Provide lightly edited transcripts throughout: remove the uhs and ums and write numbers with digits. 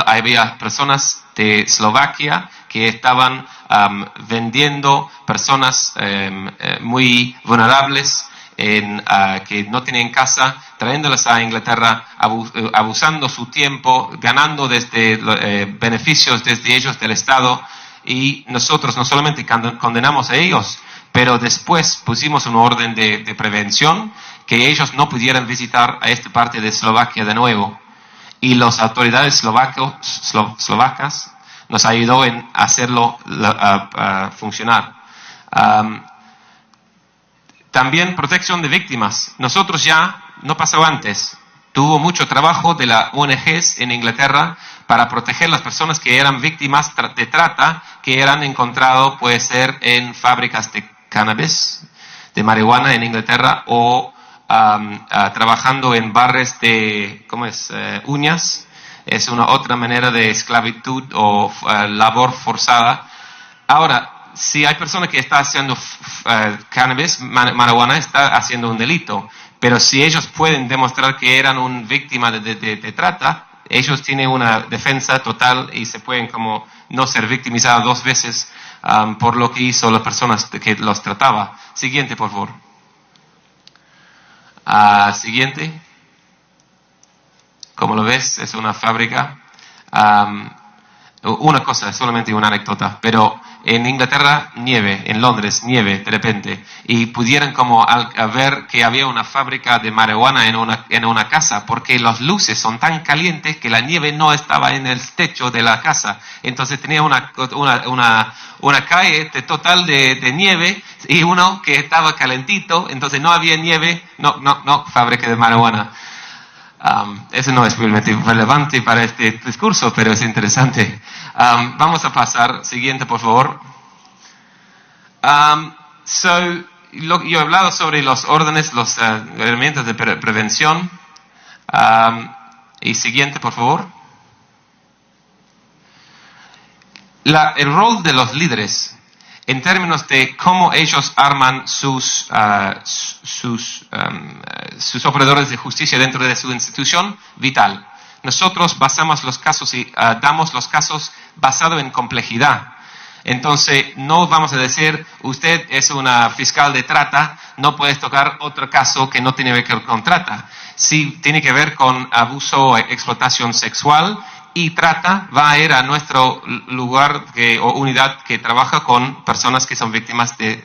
había personas de Eslovaquia que estaban vendiendo personas muy vulnerables que no tienen casa, trayéndolas a Inglaterra, abusando su tiempo, ganando beneficios desde ellos del Estado. Y nosotros no solamente condenamos a ellos, pero después pusimos un orden de prevención que ellos no pudieran visitar a esta parte de Eslovaquia de nuevo. Y las autoridades eslovacas nos ayudó en hacerlo funcionar. También protección de víctimas. Nosotros ya, no pasó antes, tuvo mucho trabajo de las ONGs en Inglaterra para proteger a las personas que eran víctimas de trata, que eran encontrados, puede ser, en fábricas de cannabis, de marihuana en Inglaterra, o trabajando en barres de, uñas. Es una otra manera de esclavitud o labor forzada. Ahora, si hay personas que están haciendo cannabis, marihuana, está haciendo un delito. Pero si ellos pueden demostrar que eran una víctima de trata, ellos tienen una defensa total y se pueden como no ser victimizados dos veces por lo que hizo las personas que los trataba. Siguiente, por favor. Siguiente. Como lo ves, es una fábrica. Una cosa, solamente una anécdota, pero en Inglaterra nieve, en Londres nieve de repente, y pudieran como ver que había una fábrica de marihuana en una casa, porque las luces son tan calientes que la nieve no estaba en el techo de la casa, entonces tenía una calle total de nieve y uno que estaba calentito, entonces no había nieve, no, fábrica de marihuana. Eso no es realmente relevante para este discurso, pero es interesante. Vamos a pasar. Siguiente, por favor. Yo he hablado sobre los órdenes, los elementos de prevención. Y siguiente, por favor. El rol de los líderes en términos de cómo ellos arman sus operadores de justicia dentro de su institución, vital. Nosotros basamos los casos y damos los casos basados en complejidad. Entonces, no vamos a decir, usted es una fiscal de trata, no puedes tocar otro caso que no tiene que ver con trata. Si tiene que ver con abuso o explotación sexual, y trata va a ir a nuestro lugar o unidad que trabaja con personas que son víctimas de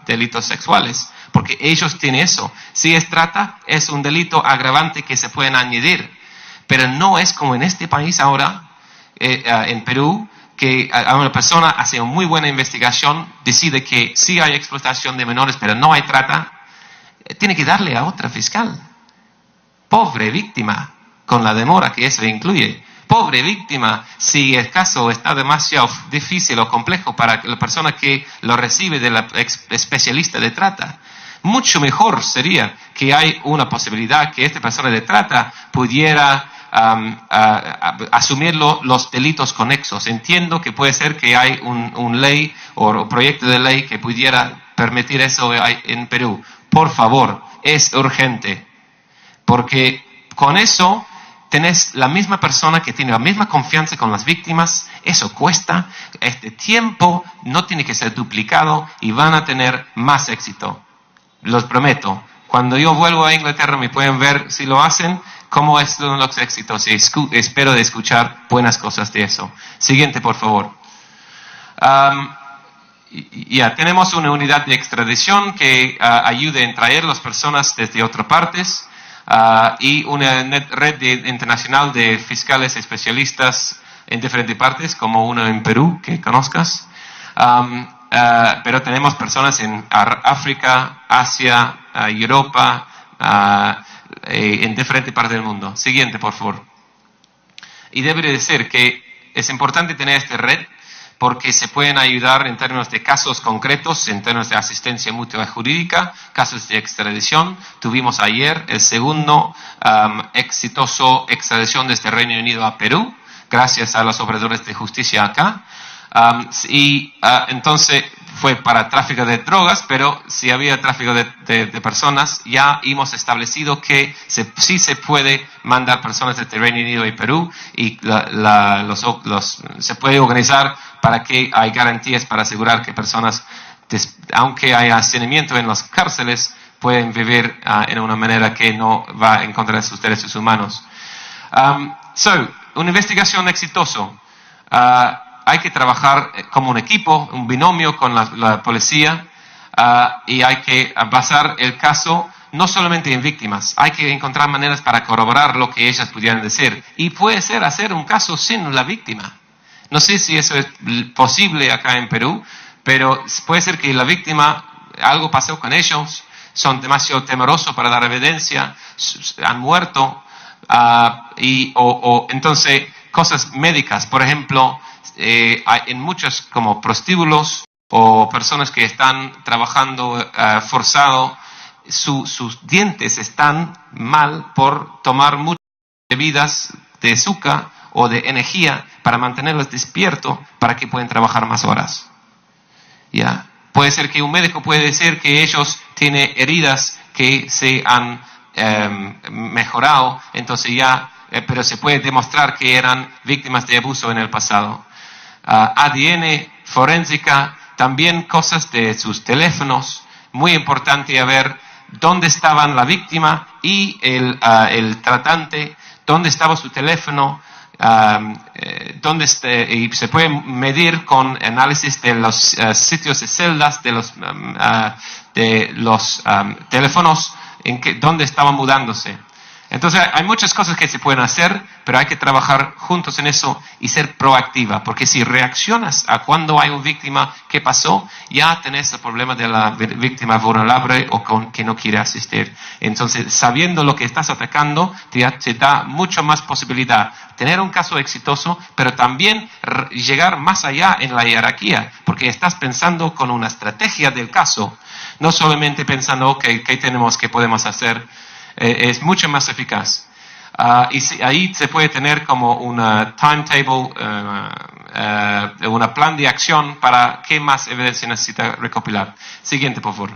delitos sexuales, porque ellos tienen eso. Si es trata, es un delito agravante que se pueden añadir, pero no es como en este país ahora, en Perú, que una persona hace una muy buena investigación, decide que sí hay explotación de menores, pero no hay trata, tiene que darle a otra fiscal. Pobre víctima, con la demora que eso incluye. Pobre víctima, si el caso está demasiado difícil o complejo para la persona que lo recibe de la especialista de trata. Mucho mejor sería que hay una posibilidad que esta persona de trata pudiera asumir los delitos conexos. Entiendo que puede ser que hay un ley o proyecto de ley que pudiera permitir eso en Perú. Por favor, es urgente, porque con eso tenés la misma persona que tiene la misma confianza con las víctimas, eso cuesta, este tiempo no tiene que ser duplicado y van a tener más éxito. Los prometo. Cuando yo vuelvo a Inglaterra me pueden ver si lo hacen, cómo es los éxitos y espero de escuchar buenas cosas de eso. Siguiente, por favor. Tenemos una unidad de extradición que ayude en traer las personas desde otras partes. Y una red internacional de fiscales especialistas en diferentes partes, como uno en Perú, que conozcas. Pero tenemos personas en África, Asia, Europa, en diferentes partes del mundo. Siguiente, por favor. Y debe decir que es importante tener esta red porque se pueden ayudar en términos de casos concretos, en términos de asistencia mutua jurídica, casos de extradición. Tuvimos ayer el segundo exitoso extradición desde Reino Unido a Perú, gracias a los operadores de justicia acá. Entonces fue para tráfico de drogas, pero si había tráfico de personas, ya hemos establecido que sí se puede mandar personas desde Reino Unido y Perú, y se puede organizar para que hay garantías para asegurar que personas, aunque haya hacinamiento en las cárceles, pueden vivir en una manera que no va en contra de sus derechos humanos. Una investigación exitosa. Hay que trabajar como un equipo, un binomio con la policía, y hay que basar el caso no solamente en víctimas. Hay que encontrar maneras para corroborar lo que ellas pudieran decir. Y puede ser hacer un caso sin la víctima. No sé si eso es posible acá en Perú, pero puede ser que la víctima, algo pasó con ellos, son demasiado temerosos para dar evidencia, han muerto, entonces cosas médicas, por ejemplo, en muchos como prostíbulos o personas que están trabajando forzado, sus dientes están mal por tomar muchas bebidas de azúcar o de energía para mantenerlos despiertos para que puedan trabajar más horas. ¿Ya? Puede ser que un médico puede decir que ellos tienen heridas que se han mejorado, entonces pero se puede demostrar que eran víctimas de abuso en el pasado. ADN, forénsica, también cosas de sus teléfonos. Muy importante ver dónde estaban la víctima y el tratante, dónde estaba su teléfono, y se puede medir con análisis de los sitios de celdas de los teléfonos donde estaban mudándose. Entonces hay muchas cosas que se pueden hacer, pero hay que trabajar juntos en eso y ser proactiva, porque si reaccionas a cuando hay una víctima que pasó, ya tenés el problema de la víctima vulnerable o que no quiere asistir. Entonces, sabiendo lo que estás atacando, te da mucho más posibilidad tener un caso exitoso, pero también llegar más allá en la jerarquía, porque estás pensando con una estrategia del caso, no solamente pensando, ¿qué tenemos, qué podemos hacer? Es mucho más eficaz. Ahí se puede tener como una timetable, una plan de acción para qué más evidencia necesita recopilar. Siguiente, por favor.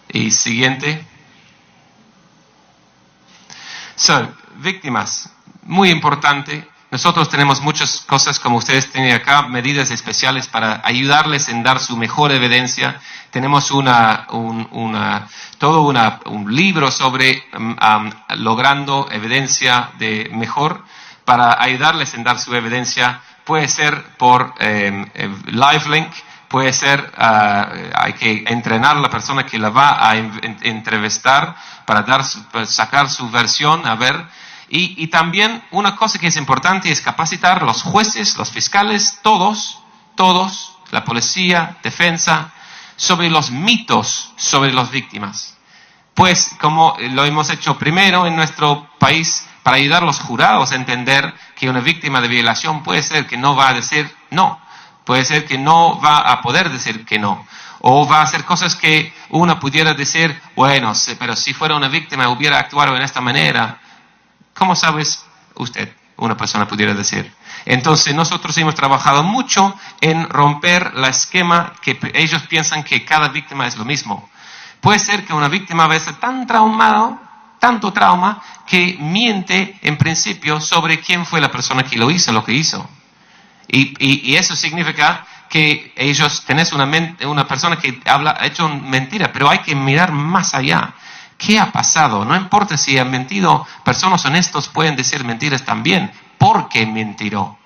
Y siguiente. Víctimas. Muy importante. Nosotros tenemos muchas cosas, como ustedes tienen acá, medidas especiales para ayudarles en dar su mejor evidencia. Tenemos un libro sobre logrando evidencia de mejor para ayudarles en dar su evidencia. Puede ser por LiveLink, puede ser, hay que entrenar a la persona que la va a entrevistar para sacar su versión, a ver. Y también una cosa que es importante es capacitar a los jueces, los fiscales, todos, la policía, defensa, sobre los mitos sobre las víctimas. Pues como lo hemos hecho primero en nuestro país, para ayudar a los jurados a entender que una víctima de violación puede ser que no va a decir no, puede ser que no va a poder decir que no, o va a hacer cosas que uno pudiera decir, bueno, pero si fuera una víctima hubiera actuado en esta manera. ¿Cómo sabes usted? Una persona pudiera decir. Entonces nosotros hemos trabajado mucho en romper el esquema que ellos piensan que cada víctima es lo mismo. Puede ser que una víctima va a ser tan traumado, tanto trauma, que miente en principio sobre quién fue la persona que lo hizo, Y eso significa que ellos tenés una persona que ha hecho mentira, pero hay que mirar más allá. ¿Qué ha pasado? No importa si han mentido, personas honestos pueden decir mentiras también. ¿Por qué mentiró?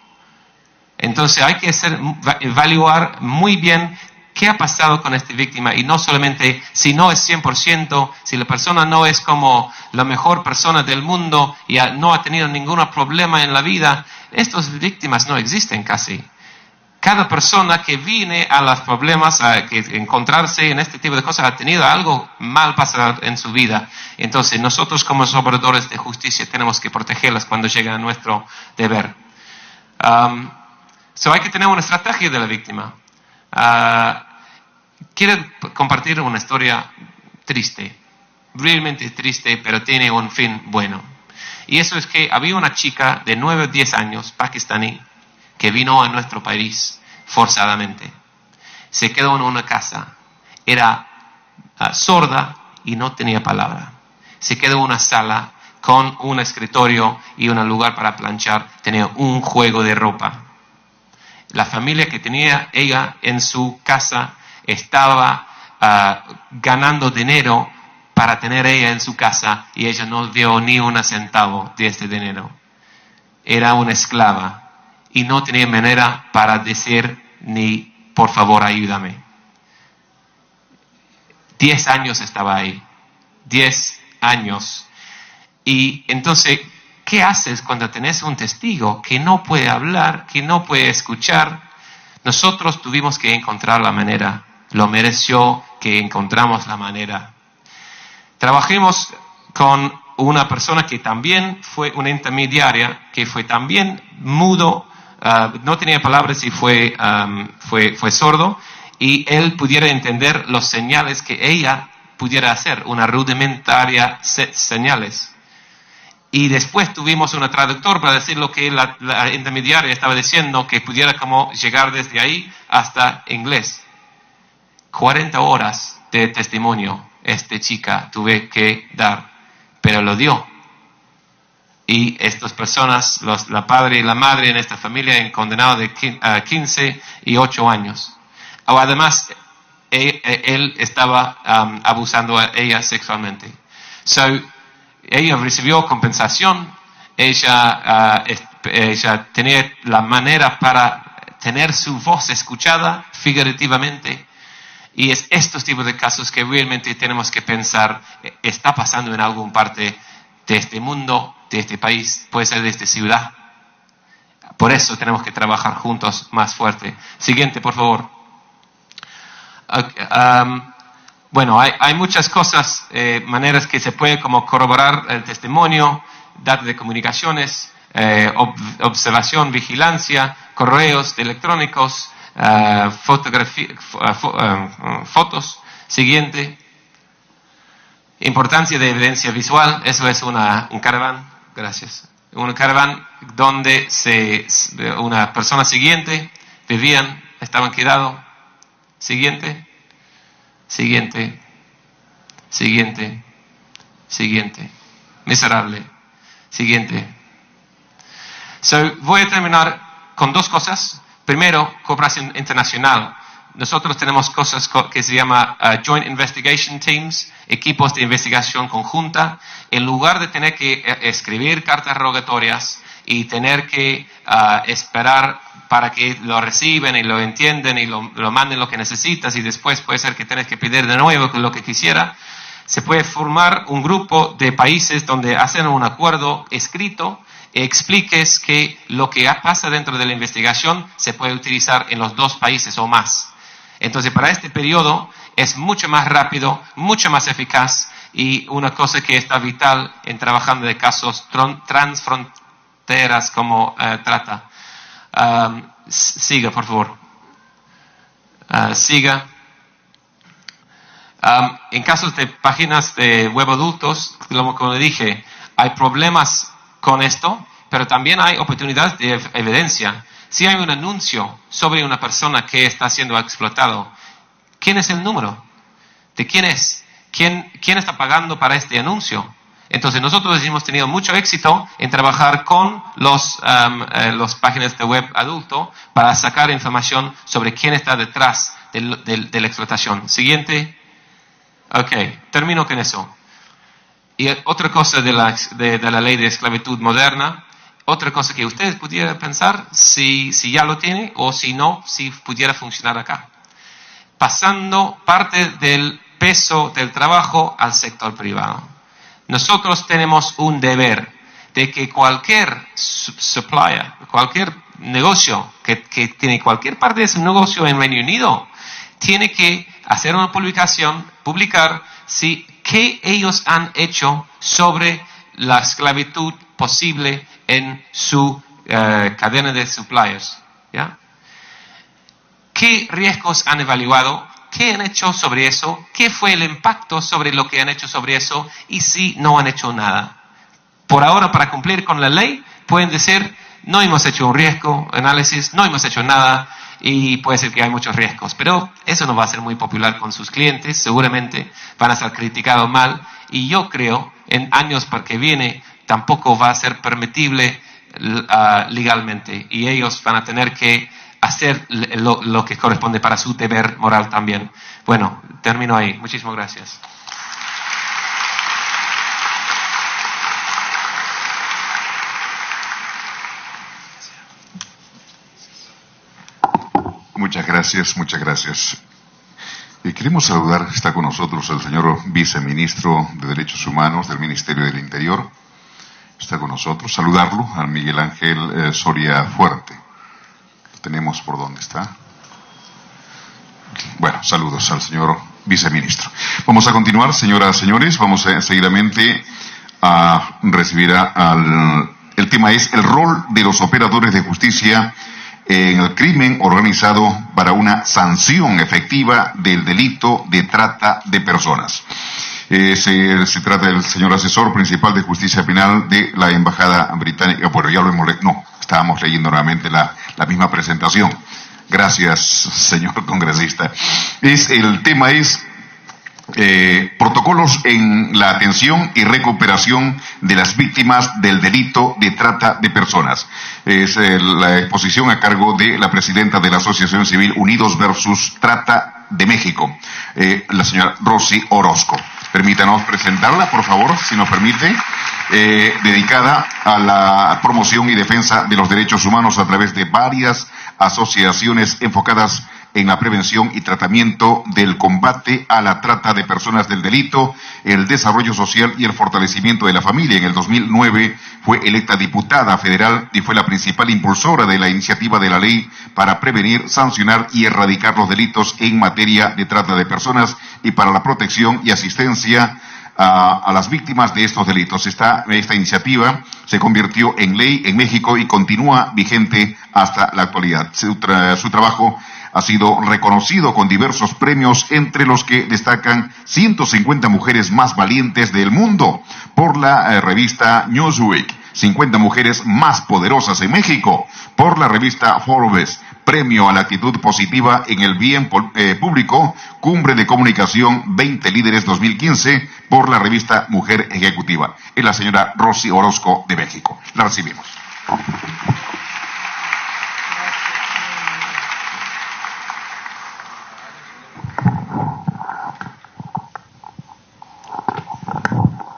Entonces hay que evaluar muy bien qué ha pasado con esta víctima, y no solamente si no es 100%, si la persona no es como la mejor persona del mundo y no ha tenido ningún problema en la vida. Estas víctimas no existen casi. Cada persona que viene a los problemas, a encontrarse en este tipo de cosas, ha tenido algo mal pasado en su vida. Entonces nosotros como obradores de justicia tenemos que protegerlas cuando llega a nuestro deber. Hay que tener una estrategia de la víctima. Quiero compartir una historia triste, realmente triste, pero tiene un fin bueno. Y eso es que había una chica de 9 o 10 años, pakistaní, que vino a nuestro país forzadamente. Se quedó en una casa. Era sorda y no tenía palabra. Se quedó en una sala con un escritorio y un lugar para planchar. Tenía un juego de ropa. La familia que tenía ella en su casa estaba ganando dinero para tener ella en su casa, y ella no dio ni un centavo de este dinero. Era una esclava y no tenía manera para decir ni por favor ayúdame. 10 años estaba ahí. 10 años. Y entonces, ¿qué haces cuando tenés un testigo que no puede hablar, que no puede escuchar? Nosotros tuvimos que encontrar la manera. Lo mereció que encontramos la manera. Trabajemos con una persona que también fue una intermediaria, que fue también mudo, no tenía palabras y fue sordo, y él pudiera entender los señales que ella pudiera hacer, una rudimentaria señales. Y después tuvimos un traductor para decir lo que la intermediaria estaba diciendo, que pudiera como llegar desde ahí hasta inglés. 40 horas de testimonio chica tuve que dar, pero lo dio. Y estas personas, la padre y la madre en esta familia, han condenado de 15 y 8 años. Además, él estaba abusando a ella sexualmente. Ella recibió compensación. Ella tenía la manera para tener su voz escuchada figurativamente. Y es estos tipos de casos que realmente tenemos que pensar, está pasando en alguna parte de este mundo, de este país, puede ser de esta ciudad. Por eso tenemos que trabajar juntos más fuerte. Siguiente, por favor. Bueno, hay muchas cosas, maneras que se puede como corroborar el testimonio, datos de comunicaciones, observación, vigilancia, correos electrónicos, fotos. Siguiente. Importancia de evidencia visual. Eso es un caraván. Gracias. Un caraván donde una persona siguiente vivían, estaban quedados. Siguiente. Miserable. Siguiente. Voy a terminar con 2 cosas. Primero, cooperación internacional. Nosotros tenemos cosas que se llama Joint Investigation Teams, equipos de investigación conjunta. En lugar de tener que escribir cartas rogatorias y tener que esperar para que lo reciben y lo entiendan y lo manden lo que necesitas, y después puede ser que tengas que pedir de nuevo lo que quisiera, se puede formar un grupo de países donde hacen un acuerdo escrito. Expliques que lo que pasa dentro de la investigación se puede utilizar en los 2 países o más. Entonces, para este periodo es mucho más rápido, mucho más eficaz, y una cosa que está vital en trabajando de casos transfronteras como trata. Siga, por favor. Siga. En casos de páginas de web adultos, como le dije, hay problemas con esto, pero también hay oportunidades de evidencia. Si hay un anuncio sobre una persona que está siendo explotado, ¿quién es el número? ¿De quién es? ¿Quién está pagando para este anuncio? Entonces nosotros hemos tenido mucho éxito en trabajar con los páginas de web adulto para sacar información sobre quién está detrás de la explotación. Siguiente. Ok, termino con eso. Y otra cosa de la ley de esclavitud moderna, otra cosa que ustedes pudieran pensar, si ya lo tiene o si no, si pudiera funcionar acá. Pasando parte del peso del trabajo al sector privado. Nosotros tenemos un deber de que cualquier supplier, cualquier negocio que tiene cualquier parte de su negocio en Reino Unido, tiene que hacer una publicar qué ellos han hecho sobre la esclavitud posible en su cadena de suppliers. ¿Ya? ¿Qué riesgos han evaluado? ¿Qué han hecho sobre eso? ¿Qué fue el impacto sobre lo que han hecho sobre eso? Y si no han hecho nada. por ahora, para cumplir con la ley, pueden decir, no hemos hecho un riesgo análisis, no hemos hecho nada, y puede ser que hay muchos riesgos. Pero eso no va a ser muy popular con sus clientes, seguramente van a ser criticados mal, y yo creo, en años para que viene, tampoco va a ser permitible legalmente, y ellos van a tener que hacer lo que corresponde para su deber moral también. Bueno, termino ahí. Muchísimas gracias. Muchas gracias, muchas gracias. Queremos saludar, está con nosotros el señor viceministro de Derechos Humanos del Ministerio del Interior. Está con nosotros. Saludarlo al Miguel Ángel Soria Fuerte. Lo tenemos por dónde está. Bueno, saludos al señor viceministro. Vamos a continuar, señoras y señores. Vamos seguidamente a recibir el tema es el rol de los operadores de justicia en el crimen organizado para una sanción efectiva del delito de trata de personas. Se trata del señor asesor principal de justicia penal de la Embajada Británica. Bueno, ya lo hemos leído. No, estábamos leyendo nuevamente la misma presentación. Gracias, señor congresista. El tema es protocolos en la atención y recuperación de las víctimas del delito de trata de personas. Es la exposición a cargo de la presidenta de la Asociación Civil Unidos versus Trata de México, la señora Rosy Orozco. Permítanos presentarla, por favor, si nos permite, dedicada a la promoción y defensa de los derechos humanos a través de varias asociaciones enfocadas en la prevención y tratamiento del combate a la trata de personas del delito, el desarrollo social y el fortalecimiento de la familia. En el 2009 fue electa diputada federal y fue la principal impulsora de la iniciativa de la ley para prevenir, sancionar y erradicar los delitos en materia de trata de personas y para la protección y asistencia a las víctimas de estos delitos. Esta iniciativa se convirtió en ley en México y continúa vigente hasta la actualidad. Su trabajo ha sido reconocido con diversos premios, entre los que destacan 150 mujeres más valientes del mundo por la revista Newsweek, 50 mujeres más poderosas en México por la revista Forbes, premio a la actitud positiva en el bien público, Cumbre de Comunicación 20 Líderes 2015 por la revista Mujer Ejecutiva. Es la señora Rosy Orozco de México. La recibimos.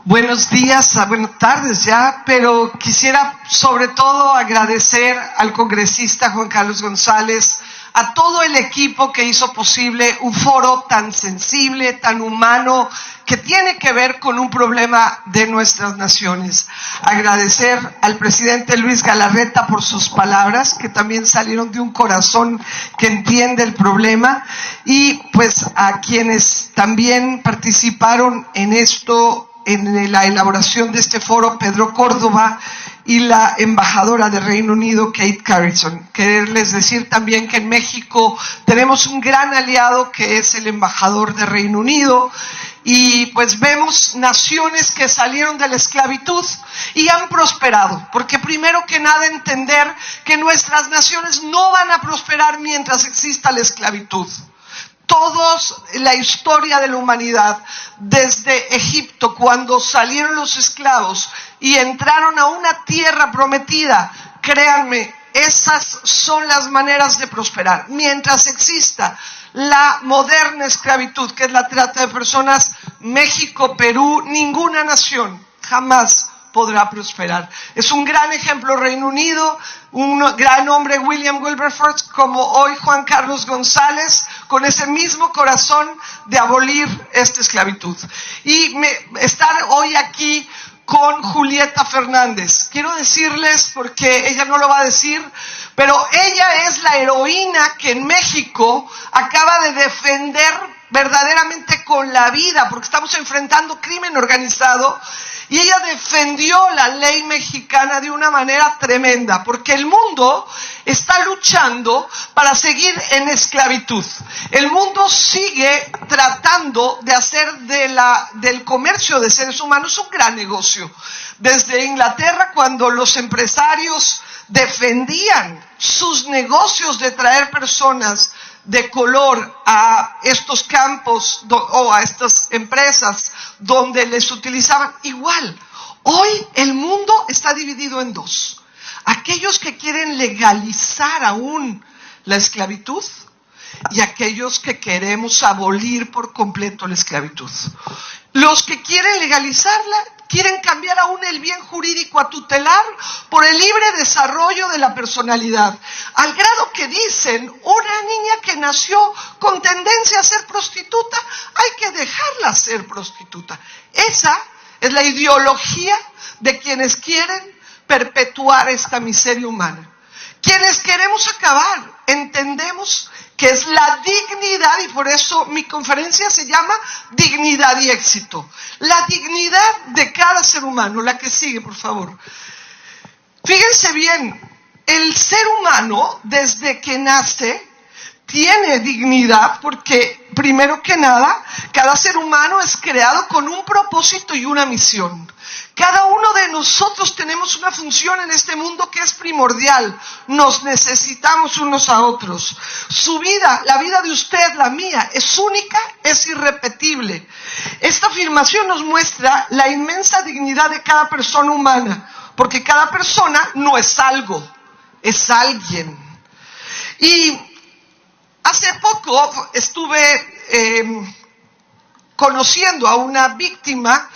Buenos días, buenas tardes ya, pero quisiera sobre todo agradecer al congresista Juan Carlos González, a todo el equipo que hizo posible un foro tan sensible, tan humano, que tiene que ver con un problema de nuestras naciones. Agradecer al presidente Luis Galarreta por sus palabras, que también salieron de un corazón que entiende el problema, y pues a quienes también participaron en esto, en la elaboración de este foro, Pedro Córdoba y la embajadora de Reino Unido, Kate Carrington. Quererles decir también que en México tenemos un gran aliado que es el embajador de Reino Unido, y pues vemos naciones que salieron de la esclavitud y han prosperado, porque primero que nada entender que nuestras naciones no van a prosperar mientras exista la esclavitud. Todos, la historia de la humanidad, desde Egipto, cuando salieron los esclavos y entraron a una tierra prometida, créanme, esas son las maneras de prosperar. Mientras exista la moderna esclavitud, que es la trata de personas, México, Perú, ninguna nación jamás podrá prosperar. Es un gran ejemplo Reino Unido, un gran hombre William Wilberforce, como hoy Juan Carlos González, con ese mismo corazón de abolir esta esclavitud. Y estar hoy aquí con Julieta Fernández, quiero decirles, porque ella no lo va a decir, pero ella es la heroína que en México acaba de defender verdaderamente con la vida, porque estamos enfrentando crimen organizado, y ella defendió la ley mexicana de una manera tremenda, porque el mundo está luchando para seguir en esclavitud. El mundo sigue tratando de hacer del comercio de seres humanos un gran negocio. Desde Inglaterra, cuando los empresarios defendían sus negocios de traer personas de color a estos campos o a estas empresas donde les utilizaban igual. Hoy el mundo está dividido en dos. Aquellos que quieren legalizar aún la esclavitud y aquellos que queremos abolir por completo la esclavitud. Los que quieren legalizarla quieren cambiar aún el bien jurídico a tutelar por el libre desarrollo de la personalidad, al grado que dicen, una niña que nació con tendencia a ser prostituta, hay que dejarla ser prostituta. Esa es la ideología de quienes quieren perpetuar esta miseria humana. Quienes queremos acabar, entendemos que es la dignidad, y por eso mi conferencia se llama Dignidad y Éxito. La dignidad de cada ser humano. La que sigue, por favor. Fíjense bien, el ser humano desde que nace tiene dignidad porque, primero que nada, cada ser humano es creado con un propósito y una misión. Cada uno de nosotros tenemos una función en este mundo que es primordial. Nos necesitamos unos a otros. Su vida, la vida de usted, la mía, es única, es irrepetible. Esta afirmación nos muestra la inmensa dignidad de cada persona humana, porque cada persona no es algo, es alguien. Y hace poco estuve conociendo a una víctima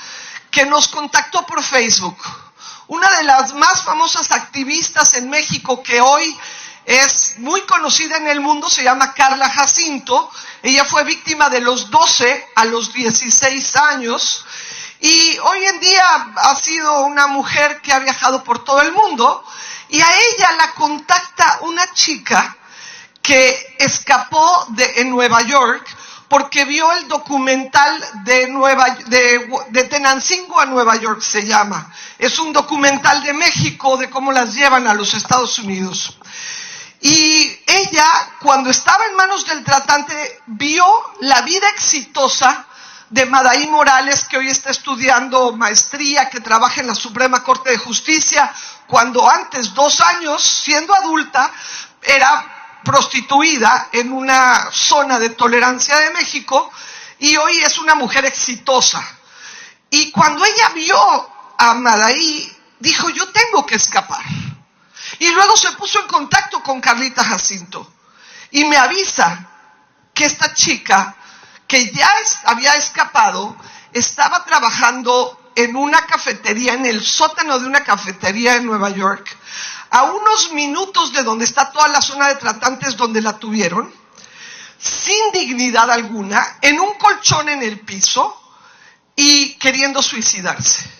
que nos contactó por Facebook. Una de las más famosas activistas en México que hoy es muy conocida en el mundo se llama Carla Jacinto. Ella fue víctima de los 12 a los 16 años y hoy en día ha sido una mujer que ha viajado por todo el mundo, y a ella la contacta una chica que escapó en Nueva York porque vio el documental de Tenancingo a Nueva York, se llama. Es un documental de México de cómo las llevan a los Estados Unidos. Y ella, cuando estaba en manos del tratante, vio la vida exitosa de Madaí Morales, que hoy está estudiando maestría, que trabaja en la Suprema Corte de Justicia, cuando antes, 2 años, siendo adulta, era prostituida en una zona de tolerancia de México, y hoy es una mujer exitosa. Y cuando ella vio a Madaí, dijo, yo tengo que escapar. Y luego se puso en contacto con Carlita Jacinto y me avisa que esta chica, que ya había escapado, estaba trabajando en una cafetería, en el sótano de una cafetería en Nueva York, a unos minutos de donde está toda la zona de tratantes donde la tuvieron, sin dignidad alguna, en un colchón en el piso y queriendo suicidarse.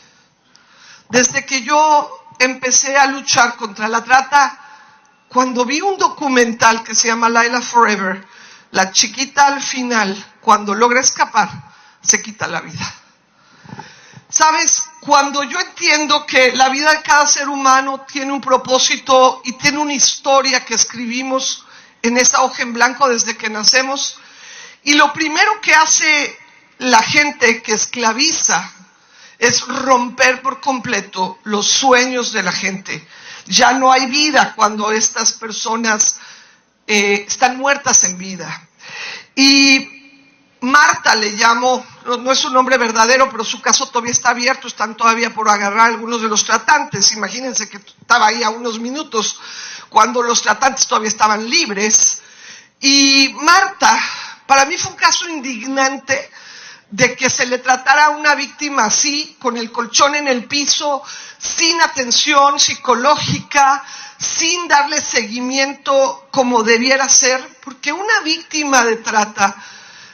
Desde que yo empecé a luchar contra la trata, cuando vi un documental que se llama Laila Forever, la chiquita al final, cuando logra escapar, se quita la vida. ¿Sabes? Cuando yo entiendo que la vida de cada ser humano tiene un propósito y tiene una historia que escribimos en esa hoja en blanco desde que nacemos, y lo primero que hace la gente que esclaviza es romper por completo los sueños de la gente. Ya no hay vida cuando estas personas están muertas en vida. Y Marta le llamo, no es su nombre verdadero, pero su caso todavía está abierto, están todavía por agarrar algunos de los tratantes. Imagínense que estaba ahí a unos minutos cuando los tratantes todavía estaban libres. Y Marta, para mí fue un caso indignante de que se le tratara a una víctima así, con el colchón en el piso, sin atención psicológica, sin darle seguimiento como debiera ser, porque una víctima de trata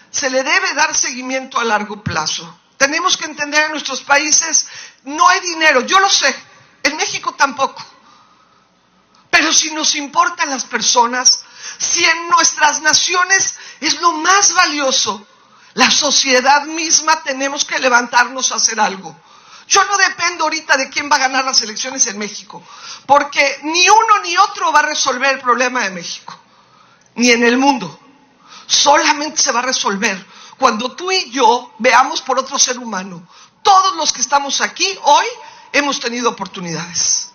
se le debe dar seguimiento a largo plazo. Tenemos que entender, en nuestros países no hay dinero, yo lo sé, en México tampoco. Pero si nos importan las personas, si en nuestras naciones es lo más valioso, la sociedad misma, tenemos que levantarnos a hacer algo. Yo no dependo ahorita de quién va a ganar las elecciones en México, porque ni uno ni otro va a resolver el problema de México, ni en el mundo. Solamente se va a resolver cuando tú y yo veamos por otro ser humano. Todos los que estamos aquí hoy hemos tenido oportunidades.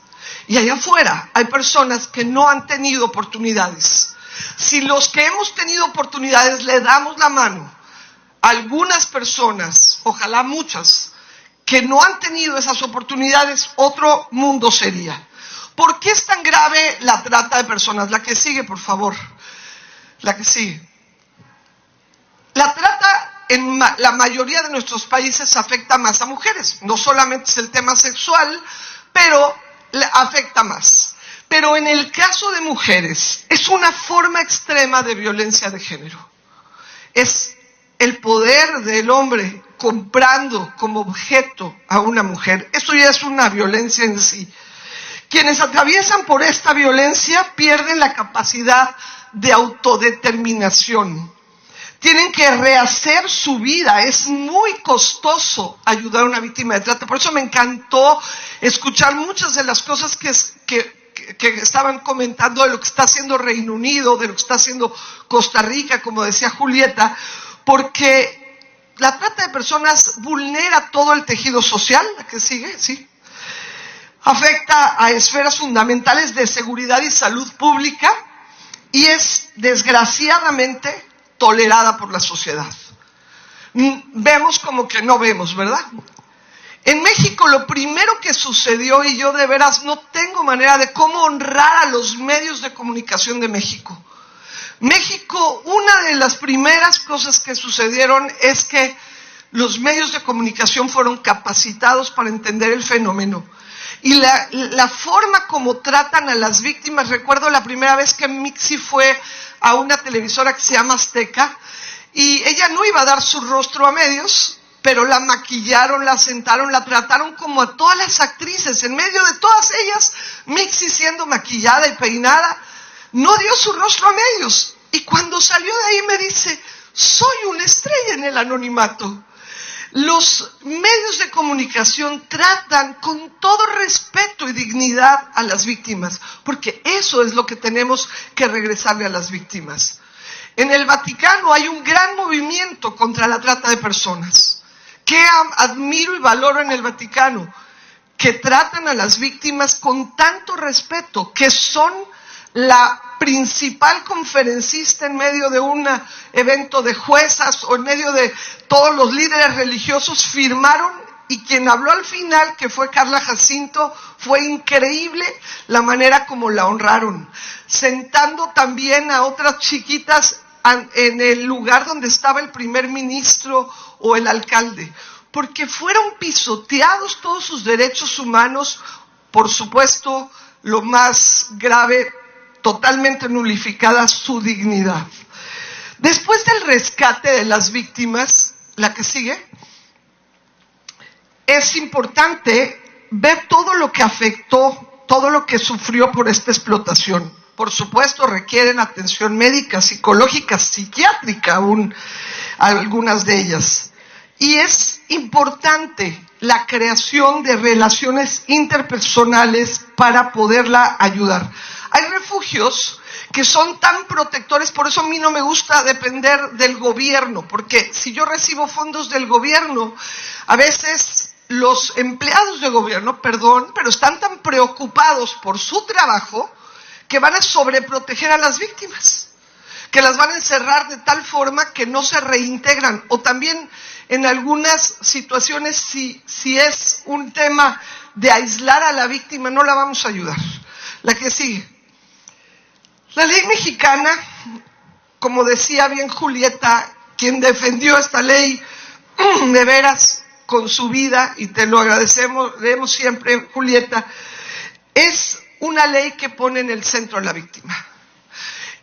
Y allá afuera hay personas que no han tenido oportunidades. Si los que hemos tenido oportunidades le damos la mano a algunas personas, ojalá muchas, que no han tenido esas oportunidades, otro mundo sería. ¿Por qué es tan grave la trata de personas? La que sigue, por favor. La que sigue. La trata en la mayoría de nuestros países afecta más a mujeres. No solamente es el tema sexual, pero afecta más. Pero en el caso de mujeres, es una forma extrema de violencia de género. Es el poder del hombre comprando como objeto a una mujer. Esto ya es una violencia en sí. Quienes atraviesan por esta violencia pierden la capacidad de autodeterminación. Tienen que rehacer su vida. Es muy costoso ayudar a una víctima de trata. Por eso me encantó escuchar muchas de las cosas que estaban comentando de lo que está haciendo Reino Unido, de lo que está haciendo Costa Rica, como decía Julieta, porque la trata de personas vulnera todo el tejido social. ¿La que sigue? Sí. Afecta a esferas fundamentales de seguridad y salud pública y es desgraciadamente tolerada por la sociedad. Vemos como que no vemos, ¿verdad? En México lo primero que sucedió, y yo de veras no tengo manera de cómo honrar a los medios de comunicación de México. México, una de las primeras cosas que sucedieron es que los medios de comunicación fueron capacitados para entender el fenómeno. Y la forma como tratan a las víctimas, recuerdo la primera vez que Mixi fue a una televisora que se llama Azteca, y ella no iba a dar su rostro a medios, pero la maquillaron, la sentaron, la trataron como a todas las actrices. En medio de todas ellas, Mixi siendo maquillada y peinada, no dio su rostro a medios. Y cuando salió de ahí me dice, soy una estrella en el anonimato. Los medios de comunicación tratan con todo respeto y dignidad a las víctimas, porque eso es lo que tenemos que regresarle a las víctimas. En el Vaticano hay un gran movimiento contra la trata de personas. ¿Qué admiro y valoro en el Vaticano? Que tratan a las víctimas con tanto respeto, que son la principal conferencista en medio de un evento de juezas o en medio de todos los líderes religiosos firmaron, y quien habló al final, que fue Carla Jacinto, fue increíble la manera como la honraron, sentando también a otras chiquitas en el lugar donde estaba el primer ministro o el alcalde, porque fueron pisoteados todos sus derechos humanos, por supuesto, lo más grave, totalmente nulificada su dignidad. Después del rescate de las víctimas, la que sigue, es importante ver todo lo que afectó, todo lo que sufrió por esta explotación. Por supuesto, requieren atención médica, psicológica, psiquiátrica, aún algunas de ellas. Y es importante la creación de relaciones interpersonales para poderla ayudar. Hay refugios que son tan protectores, por eso a mí no me gusta depender del gobierno, porque si yo recibo fondos del gobierno, a veces los empleados de gobierno, pero están tan preocupados por su trabajo que van a sobreproteger a las víctimas, que las van a encerrar de tal forma que no se reintegran, o también en algunas situaciones, si es un tema de aislar a la víctima, no la vamos a ayudar. La que sigue. La ley mexicana, como decía bien Julieta, quien defendió esta ley de veras con su vida, y te lo agradecemos siempre, Julieta, es una ley que pone en el centro a la víctima.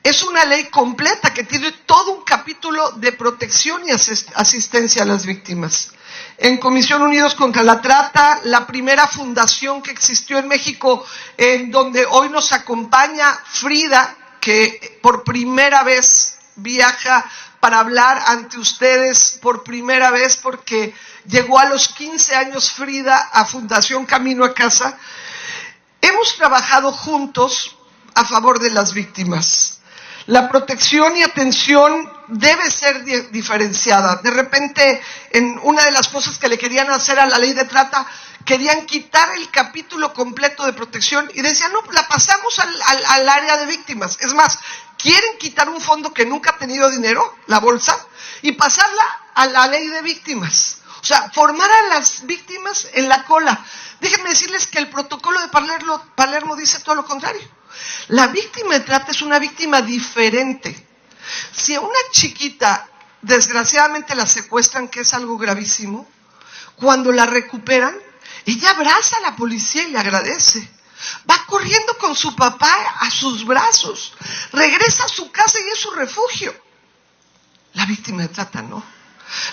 Es una ley completa que tiene todo un capítulo de protección y asistencia a las víctimas. En Comisión Unidos contra la Trata, la primera fundación que existió en México, en donde hoy nos acompaña Frida, que por primera vez viaja para hablar ante ustedes por primera vez porque llegó a los 15 años Frida a Fundación Camino a Casa. Hemos trabajado juntos a favor de las víctimas. La protección y atención debe ser diferenciada. De repente, en una de las cosas que le querían hacer a la ley de trata, querían quitar el capítulo completo de protección y decían, no, la pasamos al área de víctimas. Es más, quieren quitar un fondo que nunca ha tenido dinero, la bolsa, y pasarla a la ley de víctimas. O sea, formar a las víctimas en la cola. Déjenme decirles que el protocolo de Palermo dice todo lo contrario. La víctima de trata es una víctima diferente. Si a una chiquita, desgraciadamente la secuestran, que es algo gravísimo, cuando la recuperan, ella abraza a la policía y le agradece. Va corriendo con su papá a sus brazos. Regresa a su casa y es su refugio. La víctima de trata no.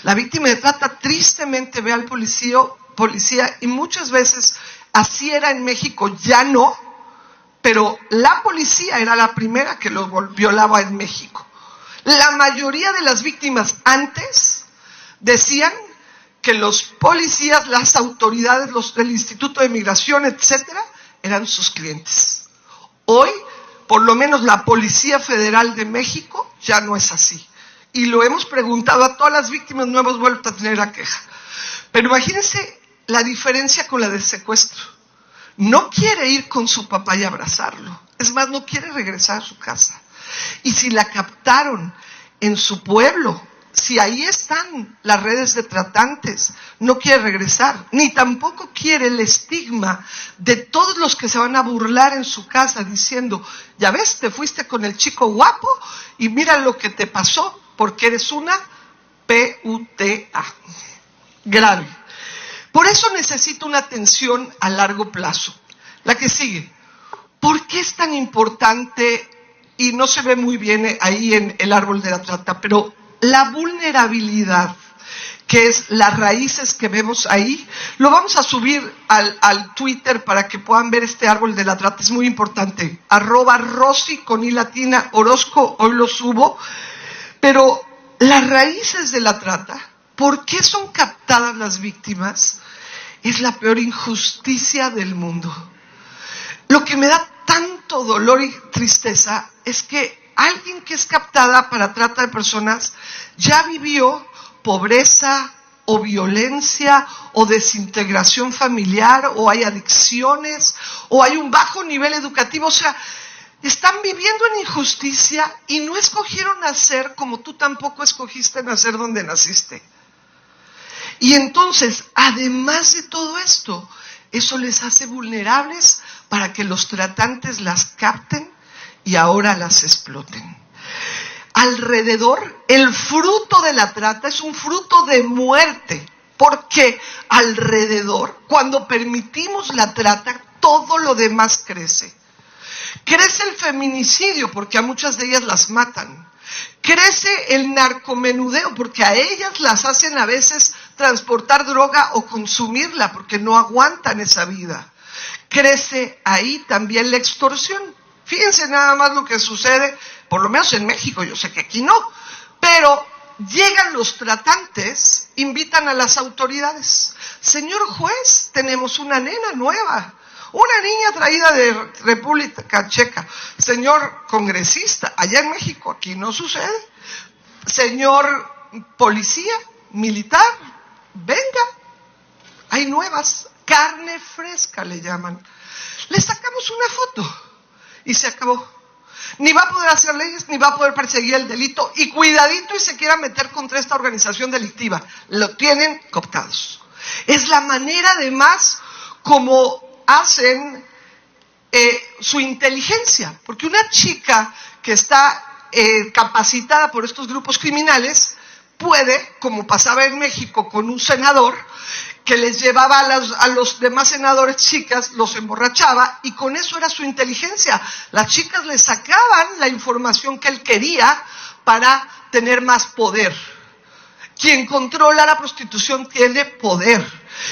La víctima de trata tristemente ve al policía y muchas veces, así era en México, ya no, pero la policía era la primera que lo violaba en México. La mayoría de las víctimas antes decían que los policías, las autoridades, los del Instituto de Migración, etcétera, eran sus clientes. Hoy, por lo menos la Policía Federal de México ya no es así. Y lo hemos preguntado a todas las víctimas, no hemos vuelto a tener la queja. Pero imagínense la diferencia con la del secuestro. No quiere ir con su papá y abrazarlo. Es más, no quiere regresar a su casa. Y si la captaron en su pueblo, si ahí están las redes de tratantes, no quiere regresar, ni tampoco quiere el estigma de todos los que se van a burlar en su casa diciendo, ya ves, te fuiste con el chico guapo y mira lo que te pasó porque eres una PUTA. Grave. Por eso necesita una atención a largo plazo. La que sigue. ¿Por qué es tan importante? Y no se ve muy bien ahí en el árbol de la trata, pero la vulnerabilidad, que es las raíces que vemos ahí, lo vamos a subir al Twitter para que puedan ver este árbol de la trata, es muy importante, @Rosy con I latina, Orozco, hoy lo subo, pero las raíces de la trata, ¿por qué son captadas las víctimas? Es la peor injusticia del mundo. Lo que me da tanto dolor y tristeza es que alguien que es captada para trata de personas ya vivió pobreza o violencia o desintegración familiar o hay adicciones o hay un bajo nivel educativo. O sea, están viviendo en injusticia y no escogieron nacer como tú tampoco escogiste nacer donde naciste. Y entonces, además de todo esto, eso les hace vulnerables para que los tratantes las capten y ahora las exploten. Alrededor, el fruto de la trata es un fruto de muerte, porque alrededor, cuando permitimos la trata, todo lo demás crece. Crece el feminicidio, porque a muchas de ellas las matan. Crece el narcomenudeo, porque a ellas las hacen a veces transportar droga o consumirla, porque no aguantan esa vida. Crece ahí también la extorsión. Fíjense nada más lo que sucede, por lo menos en México, yo sé que aquí no, pero llegan los tratantes, invitan a las autoridades. Señor juez, tenemos una nena nueva, una niña traída de República Checa. Señor congresista, allá en México, aquí no sucede. Señor policía, militar, venga, hay nuevas, carne fresca le llaman. Le sacamos una foto y se acabó. Ni va a poder hacer leyes, ni va a poder perseguir el delito, y cuidadito y se quiera meter contra esta organización delictiva. Lo tienen cooptados. Es la manera además como hacen su inteligencia, porque una chica que está capacitada por estos grupos criminales puede, como pasaba en México con un senador, que les llevaba a los demás senadores chicas, los emborrachaba, y con eso era su inteligencia. Las chicas le sacaban la información que él quería para tener más poder. Quien controla la prostitución tiene poder.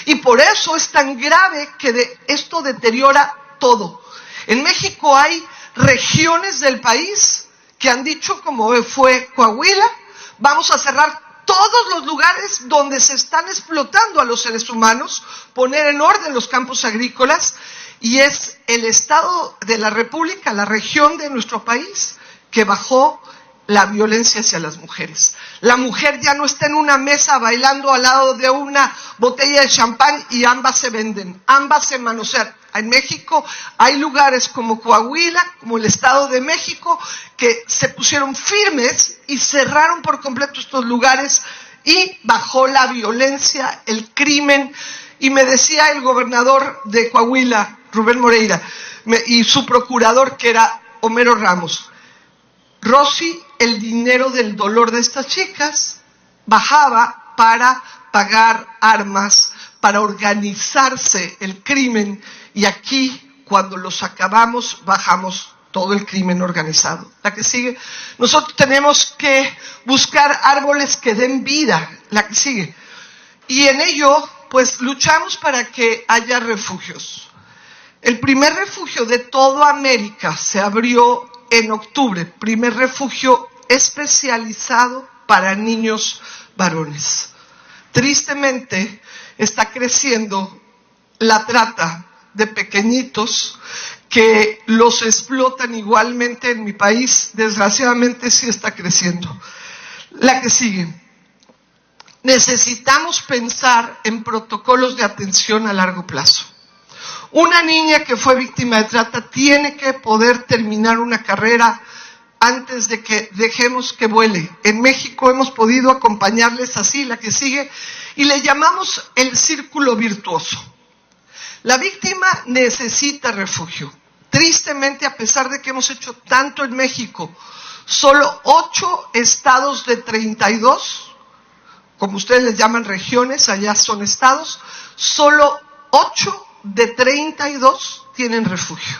Y por eso es tan grave que esto deteriora todo. En México hay regiones del país que han dicho, como fue Coahuila, Vamos a cerrar todos los lugares donde se están explotando a los seres humanos, poner en orden los campos agrícolas, y es el Estado de la República, la región de nuestro país, que bajó la violencia hacia las mujeres. La mujer ya no está en una mesa bailando al lado de una botella de champán y ambas se venden, ambas se manosean. En México hay lugares como Coahuila, como el Estado de México, que se pusieron firmes y cerraron por completo estos lugares y bajó la violencia, el crimen. Y me decía el gobernador de Coahuila, Rubén Moreira, y su procurador, que era Homero Ramos: Rosy, el dinero del dolor de estas chicas bajaba para pagar armas, para organizarse el crimen, y aquí, cuando los acabamos, bajamos todo el crimen organizado. La que sigue. Nosotros tenemos que buscar árboles que den vida. La que sigue. Y en ello, pues, luchamos para que haya refugios. El primer refugio de toda América se abrió en octubre, primer refugio especializado para niños varones. Tristemente, está creciendo la trata de pequeñitos que los explotan igualmente en mi país. Desgraciadamente sí está creciendo. La que sigue. Necesitamos pensar en protocolos de atención a largo plazo. Una niña que fue víctima de trata tiene que poder terminar una carrera antes de que dejemos que vuele. En México hemos podido acompañarles así. La que sigue. Y le llamamos el círculo virtuoso. La víctima necesita refugio. Tristemente, a pesar de que hemos hecho tanto en México, solo 8 estados de 32, como ustedes les llaman regiones, allá son estados, solo 8 de 32 tienen refugio,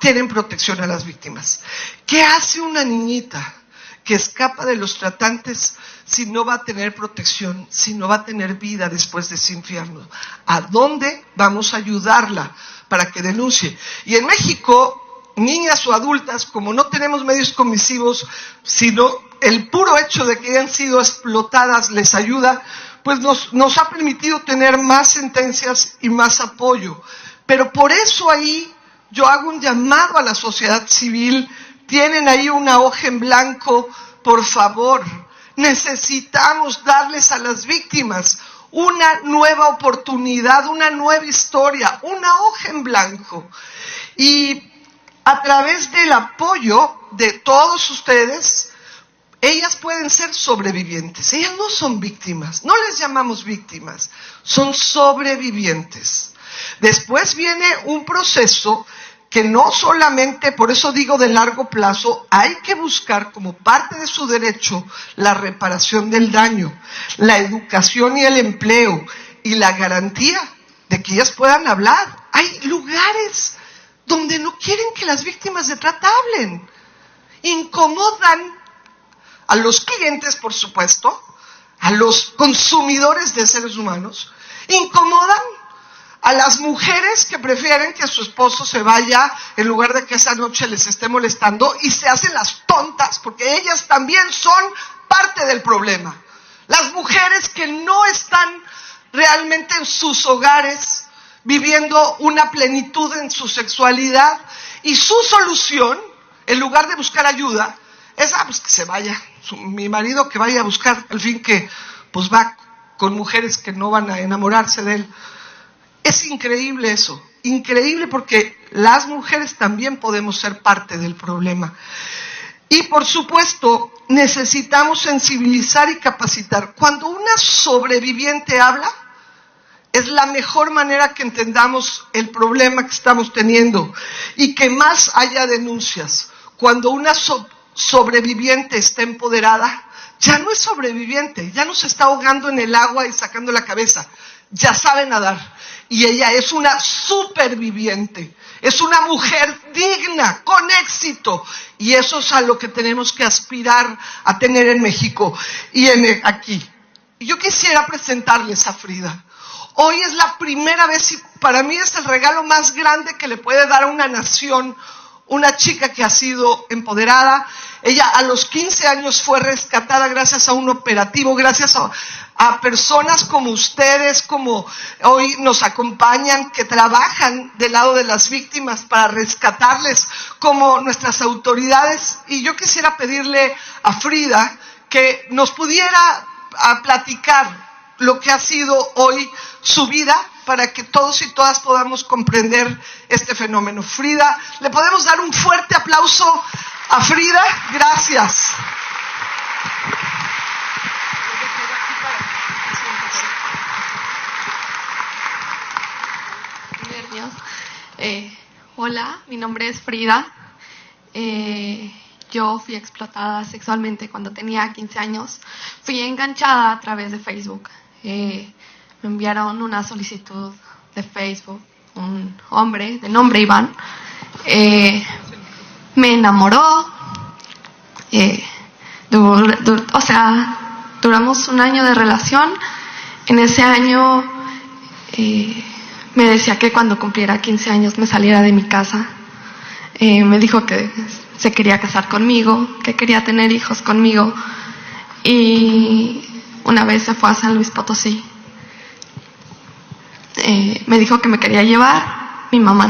tienen protección a las víctimas. ¿Qué hace una niñita que escapa de los tratantes si no va a tener protección, si no va a tener vida después de ese infierno? ¿A dónde vamos a ayudarla para que denuncie? Y en México, niñas o adultas, como no tenemos medios comisivos, sino el puro hecho de que hayan sido explotadas les ayuda, pues nos ha permitido tener más sentencias y más apoyo. Pero por eso ahí yo hago un llamado a la sociedad civil. Tienen ahí una hoja en blanco, por favor. Necesitamos darles a las víctimas una nueva oportunidad, una nueva historia, una hoja en blanco. Y a través del apoyo de todos ustedes, ellas pueden ser sobrevivientes. Ellas no son víctimas, no les llamamos víctimas, son sobrevivientes. Después viene un proceso que no solamente, por eso digo de largo plazo, hay que buscar como parte de su derecho la reparación del daño, la educación y el empleo y la garantía de que ellas puedan hablar. Hay lugares donde no quieren que las víctimas de trata hablen. Incomodan a los clientes, por supuesto, a los consumidores de seres humanos, incomodan a las mujeres que prefieren que su esposo se vaya en lugar de que esa noche les esté molestando, y se hacen las tontas porque ellas también son parte del problema. Las mujeres que no están realmente en sus hogares viviendo una plenitud en su sexualidad, y su solución, en lugar de buscar ayuda, es pues que se vaya, mi marido que vaya a buscar, al fin que pues va con mujeres que no van a enamorarse de él. Es increíble eso, increíble, porque las mujeres también podemos ser parte del problema. Y por supuesto, necesitamos sensibilizar y capacitar. Cuando una sobreviviente habla, es la mejor manera que entendamos el problema que estamos teniendo y que más haya denuncias. Cuando una sobreviviente está empoderada, ya no es sobreviviente, ya no se está ahogando en el agua y sacando la cabeza, ya sabe nadar. Y ella es una superviviente, es una mujer digna, con éxito. Y eso es a lo que tenemos que aspirar a tener en México y aquí. Yo quisiera presentarles a Frida. Hoy es la primera vez, y para mí es el regalo más grande que le puede dar a una nación una chica que ha sido empoderada. Ella a los 15 años fue rescatada gracias a un operativo, gracias a personas como ustedes, como hoy nos acompañan, que trabajan del lado de las víctimas para rescatarles, como nuestras autoridades. Y yo quisiera pedirle a Frida que nos pudiera platicar lo que ha sido hoy su vida, para que todos y todas podamos comprender este fenómeno. Frida, ¿le podemos dar un fuerte aplauso a Frida? Gracias. Hola, mi nombre es Frida. Yo fui explotada sexualmente cuando tenía 15 años. Fui enganchada a través de Facebook. Me enviaron una solicitud de Facebook, un hombre de nombre Iván. Me enamoró. Duramos un año de relación. En ese año me decía que cuando cumpliera 15 años me saliera de mi casa. Me dijo que se quería casar conmigo, que quería tener hijos conmigo. Y una vez se fue a San Luis Potosí. Me dijo que me quería llevar. Mi mamá no